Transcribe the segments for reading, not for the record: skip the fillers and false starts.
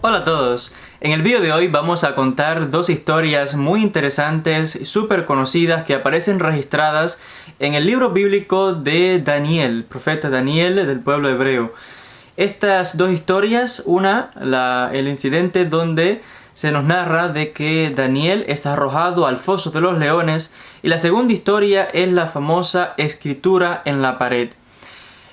Hola a todos, en el vídeo de hoy vamos a contar dos historias muy interesantes y súper conocidas que aparecen registradas en el libro bíblico de Daniel, profeta Daniel del pueblo hebreo. Estas dos historias, el incidente donde se nos narra de que Daniel es arrojado al foso de los leones, y la segunda historia es la famosa escritura en la pared.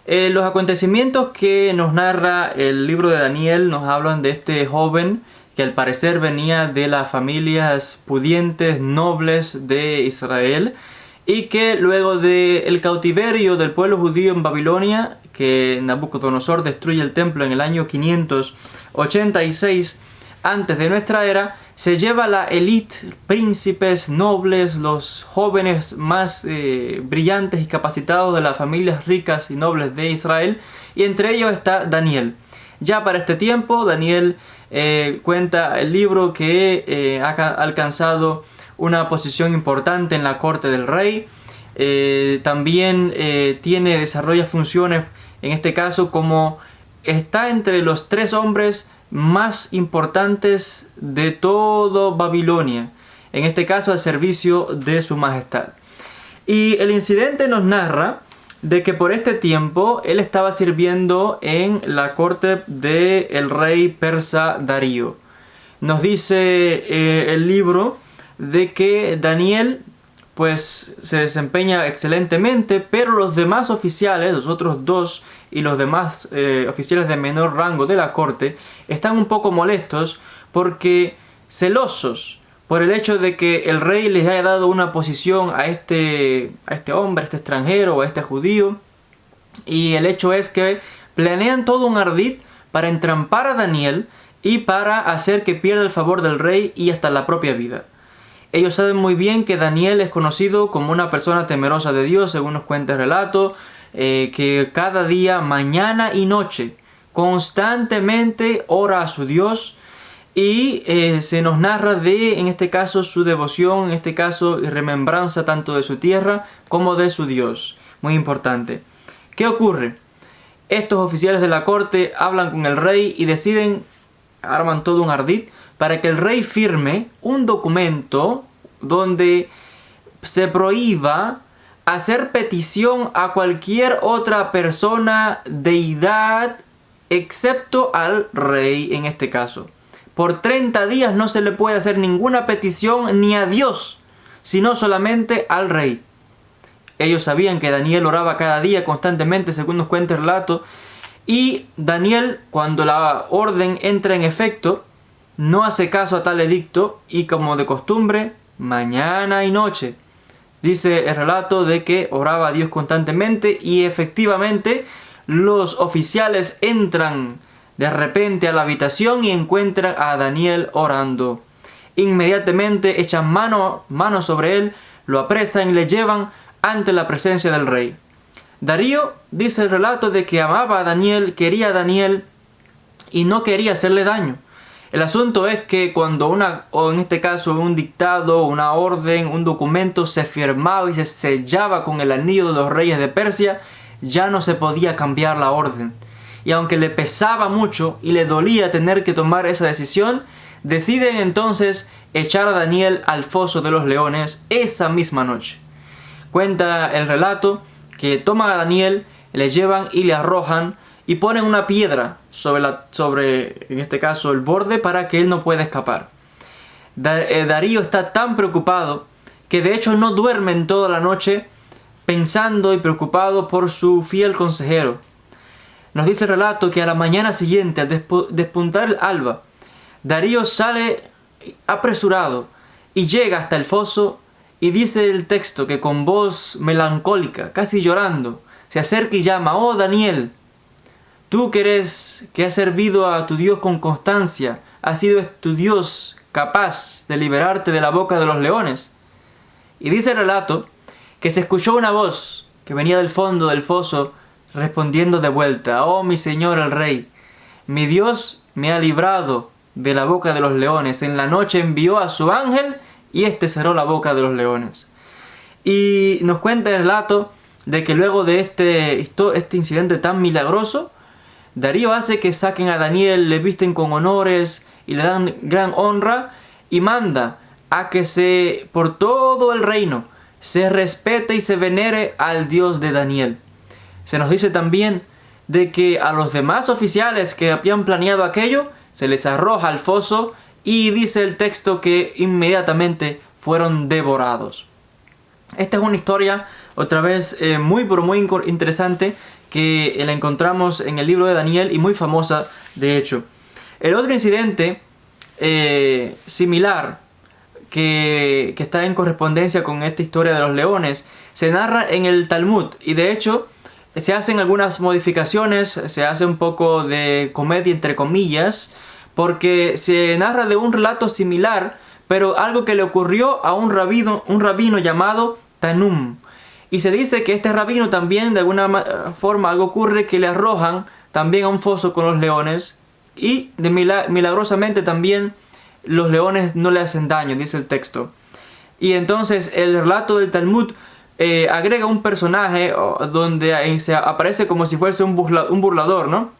Los acontecimientos que nos narra el libro de Daniel nos hablan de este joven que al parecer venía de las familias pudientes, nobles de Israel, y que luego del cautiverio del pueblo judío en Babilonia, que Nabucodonosor destruye el templo en el año 586 antes de nuestra era, se lleva la élite, príncipes, nobles, los jóvenes más brillantes y capacitados de las familias ricas y nobles de Israel, y entre ellos está Daniel. Ya para este tiempo, Daniel cuenta el libro que ha alcanzado una posición importante en la corte del rey. También desarrolla funciones, en este caso, como está entre los 3 hombres más importantes de todo Babilonia, en este caso al servicio de su majestad. Y el incidente nos narra de que por este tiempo él estaba sirviendo en la corte del rey persa Darío. Nos dice el libro de que Daniel pues se desempeña excelentemente, pero los demás oficiales, los otros 2 y los demás oficiales de menor rango de la corte, están un poco molestos porque celosos por el hecho de que el rey les haya dado una posición a este hombre, a este extranjero o a este judío, y el hecho es que planean todo un ardid para entrampar a Daniel y para hacer que pierda el favor del rey y hasta la propia vida. Ellos saben muy bien que Daniel es conocido como una persona temerosa de Dios, según nos cuenta el relato, que cada día, mañana y noche, constantemente ora a su Dios, y se nos narra en este caso, su devoción, en este caso, y remembranza tanto de su tierra como de su Dios. Muy importante. ¿Qué ocurre? Estos oficiales de la corte hablan con el rey y arman todo un ardid para que el rey firme un documento donde se prohíba hacer petición a cualquier otra persona, deidad, excepto al rey en este caso. Por 30 días no se le puede hacer ninguna petición ni a Dios, sino solamente al rey. Ellos sabían que Daniel oraba cada día constantemente, según nos cuenta el relato, y Daniel, cuando la orden entra en efecto, no hace caso a tal edicto y, como de costumbre, mañana y noche. Dice el relato de que oraba a Dios constantemente, y efectivamente los oficiales entran de repente a la habitación y encuentran a Daniel orando. Inmediatamente echan mano sobre él, lo apresan y le llevan ante la presencia del rey. Darío dice el relato de que amaba a Daniel, quería a Daniel y no quería hacerle daño. El asunto es que cuando en este caso un dictado, una orden, un documento se firmaba y se sellaba con el anillo de los reyes de Persia, ya no se podía cambiar la orden. Y aunque le pesaba mucho y le dolía tener que tomar esa decisión, deciden entonces echar a Daniel al foso de los leones esa misma noche. Cuenta el relato que toman a Daniel, le llevan y le arrojan y ponen una piedra sobre en este caso el borde, para que él no pueda escapar. Darío está tan preocupado que de hecho no duerme en toda la noche, pensando y preocupado por su fiel consejero. Nos dice el relato que a la mañana siguiente, al despuntar el alba, Darío sale apresurado y llega hasta el foso, y dice el texto que con voz melancólica, casi llorando, se acerca y llama: «Oh Daniel, tú que has servido a tu Dios con constancia, ¿ha sido tu Dios capaz de liberarte de la boca de los leones?». Y dice el relato que se escuchó una voz que venía del fondo del foso respondiendo de vuelta: «Oh mi señor el rey, mi Dios me ha librado de la boca de los leones. En la noche envió a su ángel y éste cerró la boca de los leones». Y nos cuenta el relato de que luego de este incidente tan milagroso, Darío hace que saquen a Daniel, le visten con honores y le dan gran honra, y manda a que por todo el reino se respete y se venere al Dios de Daniel. Se nos dice también de que a los demás oficiales que habían planeado aquello se les arroja al foso, y dice el texto que inmediatamente fueron devorados. Esta es una historia, otra vez, muy interesante, que la encontramos en el libro de Daniel y muy famosa, de hecho. El otro incidente similar que está en correspondencia con esta historia de los leones se narra en el Talmud, y de hecho se hacen algunas modificaciones, se hace un poco de comedia entre comillas, porque se narra de un relato similar, pero algo que le ocurrió a un rabino llamado Tanum. Y se dice que este rabino también, de alguna forma, algo ocurre que le arrojan también a un foso con los leones, y milagrosamente también los leones no le hacen daño, dice el texto. Y entonces el relato del Talmud agrega un personaje donde se aparece como si fuese un burlador, ¿no?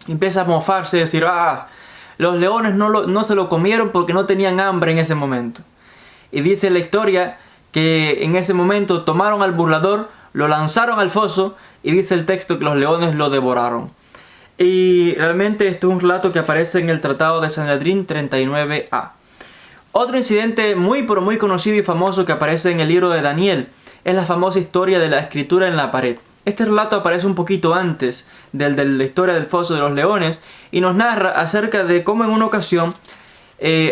Empieza a mofarse y decir, los leones no se lo comieron porque no tenían hambre en ese momento. Y dice la historia que en ese momento tomaron al burlador, lo lanzaron al foso, y dice el texto que los leones lo devoraron. Y realmente esto es un relato que aparece en el Tratado de Sanedrín 39a. Otro incidente muy conocido y famoso que aparece en el libro de Daniel es la famosa historia de la escritura en la pared. Este relato aparece un poquito antes del de la historia del foso de los leones, y nos narra acerca de cómo en una ocasión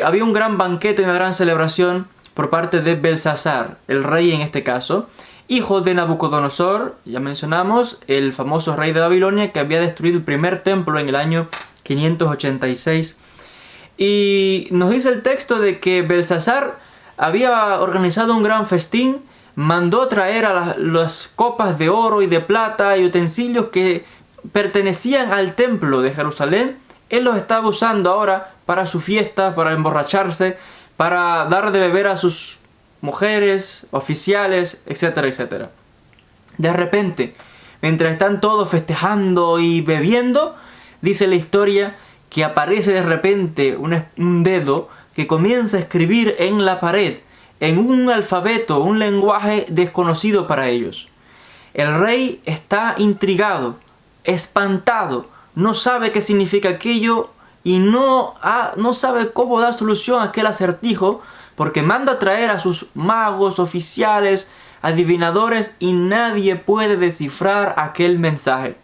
había un gran banquete y una gran celebración por parte de Belsasar, el rey en este caso, hijo de Nabucodonosor, ya mencionamos, el famoso rey de Babilonia que había destruido el primer templo en el año 586. Y nos dice el texto de que Belsasar había organizado un gran festín, mandó traer a las copas de oro y de plata y utensilios que pertenecían al templo de Jerusalén. Él los estaba usando ahora para su fiesta, para emborracharse, para dar de beber a sus mujeres, oficiales, etcétera, etcétera. De repente, mientras están todos festejando y bebiendo, dice la historia que aparece de repente un dedo que comienza a escribir en la pared, en un alfabeto, un lenguaje desconocido para ellos. El rey está intrigado, espantado, no sabe qué significa aquello y no sabe cómo dar solución a aquel acertijo, porque manda a traer a sus magos, oficiales, adivinadores, y nadie puede descifrar aquel mensaje.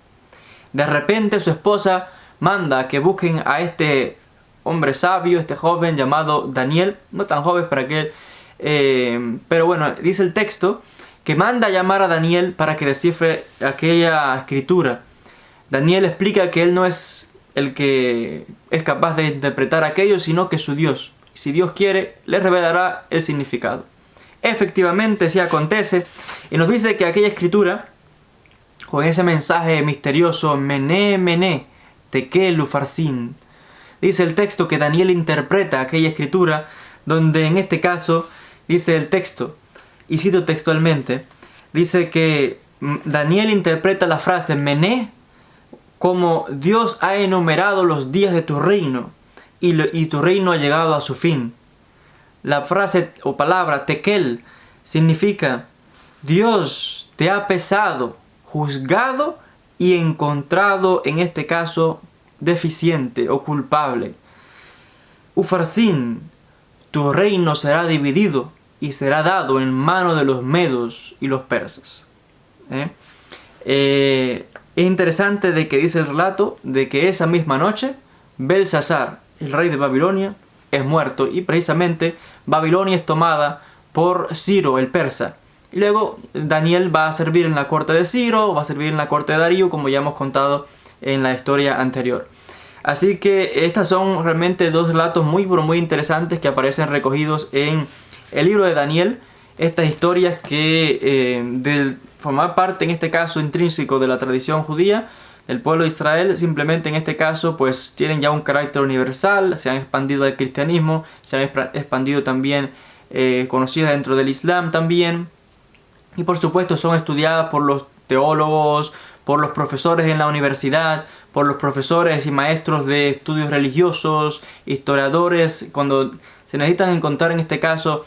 De repente su esposa manda a que busquen a este hombre sabio, este joven llamado Daniel, no tan joven para aquel, pero bueno, dice el texto que manda a llamar a Daniel para que descifre aquella escritura. Daniel explica que él no es el que es capaz de interpretar aquello, sino que su Dios. Si Dios quiere, le revelará el significado. Efectivamente, así acontece, y nos dice que aquella escritura, con ese mensaje misterioso, Mené, Mené, Tekel Ufarsin, dice el texto que Daniel interpreta aquella escritura, donde en este caso, dice el texto, y cito textualmente, dice que Daniel interpreta la frase Mené como Dios ha enumerado los días de tu reino, y tu reino ha llegado a su fin. La frase o palabra Tekel significa Dios te ha pesado, juzgado y encontrado, en este caso, deficiente o culpable. Ufarsin, tu reino será dividido y será dado en mano de los medos y los persas. Es interesante de que dice el relato de que esa misma noche Belsasar, el rey de Babilonia, es muerto, y precisamente Babilonia es tomada por Ciro el persa. Y luego Daniel va a servir en la corte de Ciro, va a servir en la corte de Darío, como ya hemos contado en la historia anterior. Así que estas son realmente dos relatos muy interesantes que aparecen recogidos en el libro de Daniel. Estas historias que formar parte, en este caso, intrínseco de la tradición judía, del pueblo de Israel, simplemente en este caso pues tienen ya un carácter universal, se han expandido al cristianismo, se han expandido también, conocidas dentro del Islam también, y por supuesto son estudiadas por los teólogos, por los profesores en la universidad, por los profesores y maestros de estudios religiosos, historiadores, cuando se necesitan encontrar en este caso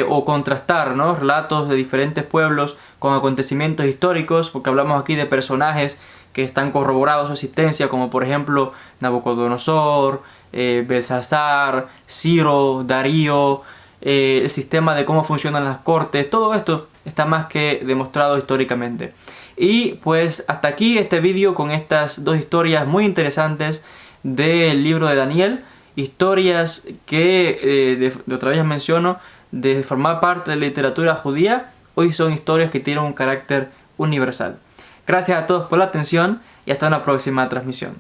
o contrastar, ¿no?, relatos de diferentes pueblos con acontecimientos históricos, porque hablamos aquí de personajes que están corroborados su existencia, como por ejemplo Nabucodonosor, Belsasar, Ciro, Darío, el sistema de cómo funcionan las cortes. Todo esto está más que demostrado históricamente. Y pues hasta aquí este vídeo con estas dos historias muy interesantes del libro de Daniel. Historias que, de otra vez menciono, de formar parte de la literatura judía, hoy son historias que tienen un carácter universal. Gracias a todos por la atención y hasta una próxima transmisión.